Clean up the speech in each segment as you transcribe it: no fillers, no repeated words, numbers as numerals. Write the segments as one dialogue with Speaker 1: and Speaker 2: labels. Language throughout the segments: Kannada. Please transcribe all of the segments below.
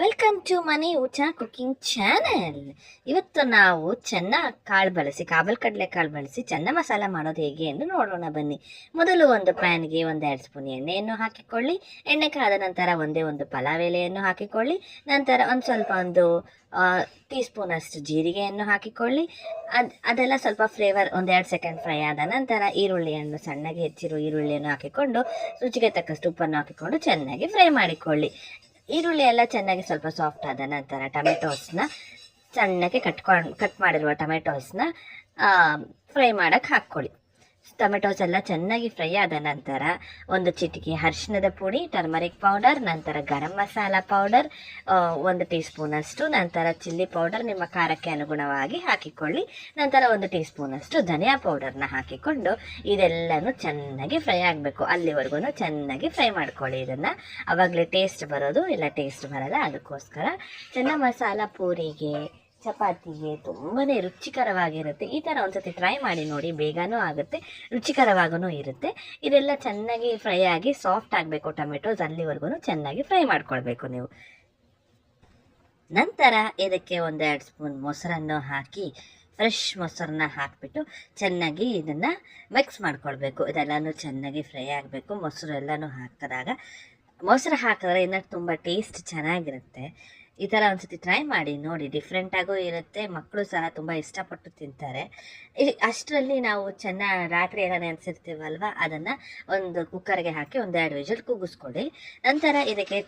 Speaker 1: ವೆಲ್ಕಮ್ ಟು ಮನಿ ಊಟ ಕುಕಿಂಗ್ ಚಾನೆಲ್. ಇವತ್ತು ನಾವು ಚೆನ್ನ ಕಾಳು ಬಳಸಿ ಕಡಲೆ ಕಾಳು ಬಳಸಿ ಚೆನ್ನ ಮಸಾಲ ಮಾಡೋದು ಹೇಗೆ ಎಂದು ನೋಡೋಣ ಬನ್ನಿ. ಮೊದಲು ಒಂದು ಪ್ಯಾನ್ಗೆ 1-2 ಸ್ಪೂನ್ ಎಣ್ಣೆಯನ್ನು ಹಾಕಿಕೊಳ್ಳಿ. ಎಣ್ಣೆ ಕಾದ ನಂತರ ಒಂದೇ ಒಂದು ಪಲಾವ್ ಎಲೆಯನ್ನು ಹಾಕಿಕೊಳ್ಳಿ. ನಂತರ ಒಂದು ಟೀ ಸ್ಪೂನ್ ಅಷ್ಟು ಜೀರಿಗೆಯನ್ನು ಹಾಕಿಕೊಳ್ಳಿ. ಅದೆಲ್ಲ ಸ್ವಲ್ಪ ಫ್ಲೇವರ್ 1-2 ಸೆಕೆಂಡ್ ಫ್ರೈ ಆದ ನಂತರ ಈರುಳ್ಳಿಯನ್ನು ಸಣ್ಣಗೆ ಹೆಚ್ಚಿರುವ ಈರುಳ್ಳಿಯನ್ನು ಹಾಕಿಕೊಂಡು ರುಚಿಗೆ ತಕ್ಕಷ್ಟು ಉಪ್ಪನ್ನು ಹಾಕಿಕೊಂಡು ಚೆನ್ನಾಗಿ ಫ್ರೈ ಮಾಡಿಕೊಳ್ಳಿ. ಈರುಳ್ಳಿ ಎಲ್ಲ ಚೆನ್ನಾಗಿ ಸ್ವಲ್ಪ ಸಾಫ್ಟ್ ಆದ ನಂತರ ಟೊಮೆಟೋಸ್ನ ಸಣ್ಣಗೆ ಕಟ್ ಮಾಡಿರುವ ಟೊಮೆಟೋಸ್ನ ಫ್ರೈ ಮಾಡಕ್ಕೆ ಹಾಕ್ಕೊಳ್ಳಿ. ಟೊಮೆಟೋಸ್ ಎಲ್ಲ ಚೆನ್ನಾಗಿ ಫ್ರೈ ಆದ ನಂತರ ಒಂದು ಚಿಟಿಕೆ ಅರಿಶಿಣದ ಪುಡಿ, ಟರ್ಮರಿಕ್ ಪೌಡರ್, ನಂತರ garam masala powder 1 tea spoon ಅಷ್ಟು, ನಂತರ ಚಿಲ್ಲಿ ಪೌಡರ್ ನಿಮ್ಮ ಖಾರಕ್ಕೆ ಅನುಗುಣವಾಗಿ ಹಾಕಿಕೊಳ್ಳಿ. ನಂತರ 1 ಟೀ ಸ್ಪೂನ್ ಅಷ್ಟು ಧನಿಯಾ ಪೌಡರ್ನ ಹಾಕಿಕೊಂಡು ಇದೆಲ್ಲನೂ ಚೆನ್ನಾಗಿ ಫ್ರೈ ಆಗಬೇಕು. ಅಲ್ಲಿವರೆಗೂ ಚೆನ್ನಾಗಿ ಫ್ರೈ ಮಾಡ್ಕೊಳ್ಳಿ. ಇದನ್ನು ಆವಾಗಲೇ ಟೇಸ್ಟ್ ಬರೋದು, ಇಲ್ಲ ಟೇಸ್ಟ್ ಬರಲ್ಲ. ಅದಕ್ಕೋಸ್ಕರ ಚೆನ್ನ ಮಸಾಲ ಪೂರಿಗೆ, ಚಪಾತಿಗೆ ತುಂಬಾ ರುಚಿಕರವಾಗಿರುತ್ತೆ. ಈ ಥರ ಒಂದ್ಸತಿ ಟ್ರೈ ಮಾಡಿ ನೋಡಿ, ಬೇಗನೂ ಆಗುತ್ತೆ, ರುಚಿಕರವಾಗೂ ಇರುತ್ತೆ. ಇದೆಲ್ಲ ಚೆನ್ನಾಗಿ ಫ್ರೈ ಆಗಿ ಸಾಫ್ಟ್ ಆಗಬೇಕು ಟೊಮೆಟೋಸ್, ಅಲ್ಲಿವರೆಗೂ ಚೆನ್ನಾಗಿ ಫ್ರೈ ಮಾಡ್ಕೊಳ್ಬೇಕು ನೀವು. ನಂತರ ಇದಕ್ಕೆ 1-2 ಸ್ಪೂನ್ ಮೊಸರನ್ನು ಹಾಕಿ, ಫ್ರೆಶ್ ಮೊಸರನ್ನ ಹಾಕಿಬಿಟ್ಟು ಚೆನ್ನಾಗಿ ಇದನ್ನು ಮಿಕ್ಸ್ ಮಾಡ್ಕೊಳ್ಬೇಕು. ಇದೆಲ್ಲನೂ ಚೆನ್ನಾಗಿ ಫ್ರೈ ಆಗಬೇಕು. ಮೊಸರು ಎಲ್ಲನೂ ಮೊಸರು ಹಾಕಿದ್ರೆ ಇನ್ನೂ ತುಂಬ ಟೇಸ್ಟ್ ಚೆನ್ನಾಗಿರುತ್ತೆ. ಈ ಥರ ಒಂದ್ಸತಿ ಟ್ರೈ ಮಾಡಿ ನೋಡಿ, ಡಿಫ್ರೆಂಟಾಗೂ ಇರುತ್ತೆ, ಮಕ್ಕಳು ಸಹ ತುಂಬ ಇಷ್ಟಪಟ್ಟು ತಿಂತಾರೆ. ಅಷ್ಟರಲ್ಲಿ ನಾವು ರಾತ್ರಿ ಎಲ್ಲ ನೆನೆಸಿರ್ತೀವಲ್ವ, ಅದನ್ನು ಒಂದು ಕುಕ್ಕರ್ಗೆ ಹಾಕಿ 1-2 ವಿಷಲ್ ಕೂಗಿಸ್ಕೊಳ್ಳಿ. ನಂತರ ಇದಕ್ಕೆ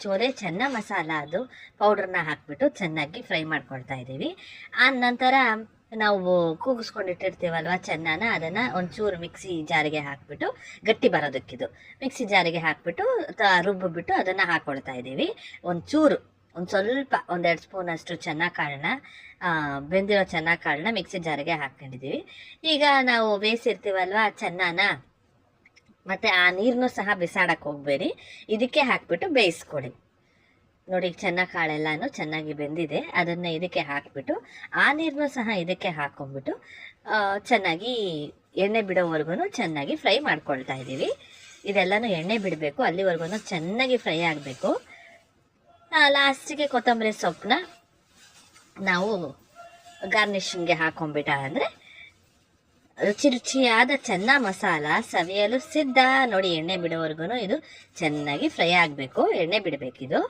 Speaker 1: ಚೆನ್ನ ಮಸಾಲ ಅದು ಪೌಡ್ರನ್ನ ಹಾಕಿಬಿಟ್ಟು ಚೆನ್ನಾಗಿ ಫ್ರೈ ಮಾಡ್ಕೊಳ್ತಾ ಇದ್ದೀವಿ. ಆ ನಂತರ ನಾವು ಕೂಗಿಸ್ಕೊಂಡಿಟ್ಟಿರ್ತೀವಲ್ವ ಚೆನ್ನನ, ಅದನ್ನು ಒಂಚೂರು ಮಿಕ್ಸಿ ಜಾರಿಗೆ ಹಾಕಿಬಿಟ್ಟು, ಗಟ್ಟಿ ಬರೋದಕ್ಕಿದು ಮಿಕ್ಸಿ ಜಾರಿಗೆ ಹಾಕಿಬಿಟ್ಟು ರುಬ್ಬಿಬಿಟ್ಟು ಅದನ್ನು ಹಾಕ್ಕೊಳ್ತಾ ಇದ್ದೀವಿ. ಒಂದು ಸ್ವಲ್ಪ 1-2 ಸ್ಪೂನ್ ಅಷ್ಟು ಕಾಳನ್ನ ಬೆಂದಿರೋ ಕಾಳನ್ನ ಮಿಕ್ಸಿ ಜಾರಿಗೆ ಹಾಕ್ಕೊಂಡಿದ್ದೀವಿ. ಈಗ ನಾವು ಬೇಯಿಸಿರ್ತೀವಲ್ವ ಚೆನ್ನನ, ಮತ್ತು ಆ ನೀರನ್ನು ಸಹ ಬಿಸಾಡಕ್ಕೆ ಹೋಗಬೇಡಿ, ಇದಕ್ಕೆ ಹಾಕಿಬಿಟ್ಟು ಬೇಯಿಸ್ಕೊಡಿ. ನೋಡಿ, ಕಾಳೆಲ್ಲನೂ ಚೆನ್ನಾಗಿ ಬೆಂದಿದೆ. ಅದನ್ನು ಇದಕ್ಕೆ ಹಾಕಿಬಿಟ್ಟು ಆ ನೀರನ್ನು ಸಹ ಇದಕ್ಕೆ ಹಾಕ್ಕೊಂಡ್ಬಿಟ್ಟು ಚೆನ್ನಾಗಿ ಎಣ್ಣೆ ಬಿಡೋವರೆಗೂ ಚೆನ್ನಾಗಿ ಫ್ರೈ ಮಾಡ್ಕೊಳ್ತಾ ಇದ್ದೀವಿ. ಇದೆಲ್ಲನೂ ಎಣ್ಣೆ ಬಿಡಬೇಕು, ಅಲ್ಲಿವರೆಗೂ ಚೆನ್ನಾಗಿ ಫ್ರೈ ಆಗಬೇಕು. ಲಾಸ್ಟಿಗೆ ಕೊತ್ತಂಬರಿ ಸೊಪ್ಪನ್ನ ನಾವು ಗಾರ್ನಿಷಿಂಗ್ಗೆ ಹಾಕೊಂಡ್ಬಿಟ್ಟ ಅಂದರೆ ರುಚಿಯಾದ ಚೆನ್ನ ಮಸಾಲ ಸವಿಯಲು ಸಿದ್ಧ. ನೋಡಿ, ಎಣ್ಣೆ ಬಿಡೋವರೆಗೂ ಇದು ಚೆನ್ನಾಗಿ ಫ್ರೈ ಆಗಬೇಕು, ಎಣ್ಣೆ ಬಿಡಬೇಕಿದು.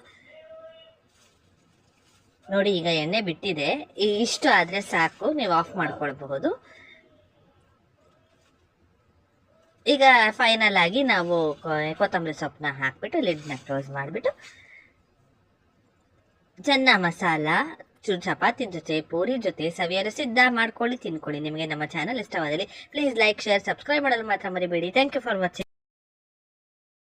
Speaker 1: ನೋಡಿ, ಈಗ ಎಣ್ಣೆ ಬಿಟ್ಟಿದೆ. ಇಷ್ಟು ಆದರೆ ಸಾಕು, ನೀವು ಆಫ್ ಮಾಡ್ಕೊಳ್ಬಹುದು. ಈಗ ಫೈನಲ್ ಆಗಿ ನಾವು ಕೊತ್ತಂಬರಿ ಸೊಪ್ಪನ್ನ ಹಾಕ್ಬಿಟ್ಟು ಲಿಡ್ನ ಕ್ಲೋಸ್ ಮಾಡಿಬಿಟ್ಟು ಚೆನ್ನ ಮಸಾಲ ಚಪಾತಿ ಜೊತೆ, ಪೂರಿ ಜೊತೆ ಸವಿಯಲು ಸಿದ್ಧ. ಮಾಡ್ಕೊಳ್ಳಿ, ತಿನ್ಕೊಳ್ಳಿ. ನಿಮಗೆ ನಮ್ಮ ಚಾನಲ್ ಇಷ್ಟವಾದಲ್ಲಿ ಪ್ಲೀಸ್ ಲೈಕ್, ಶೇರ್, ಸಬ್ಸ್ಕ್ರೈಬ್ ಮಾಡಲು ಮಾತ್ರ ಮರಿಬೇಡಿ. Thank you for watching.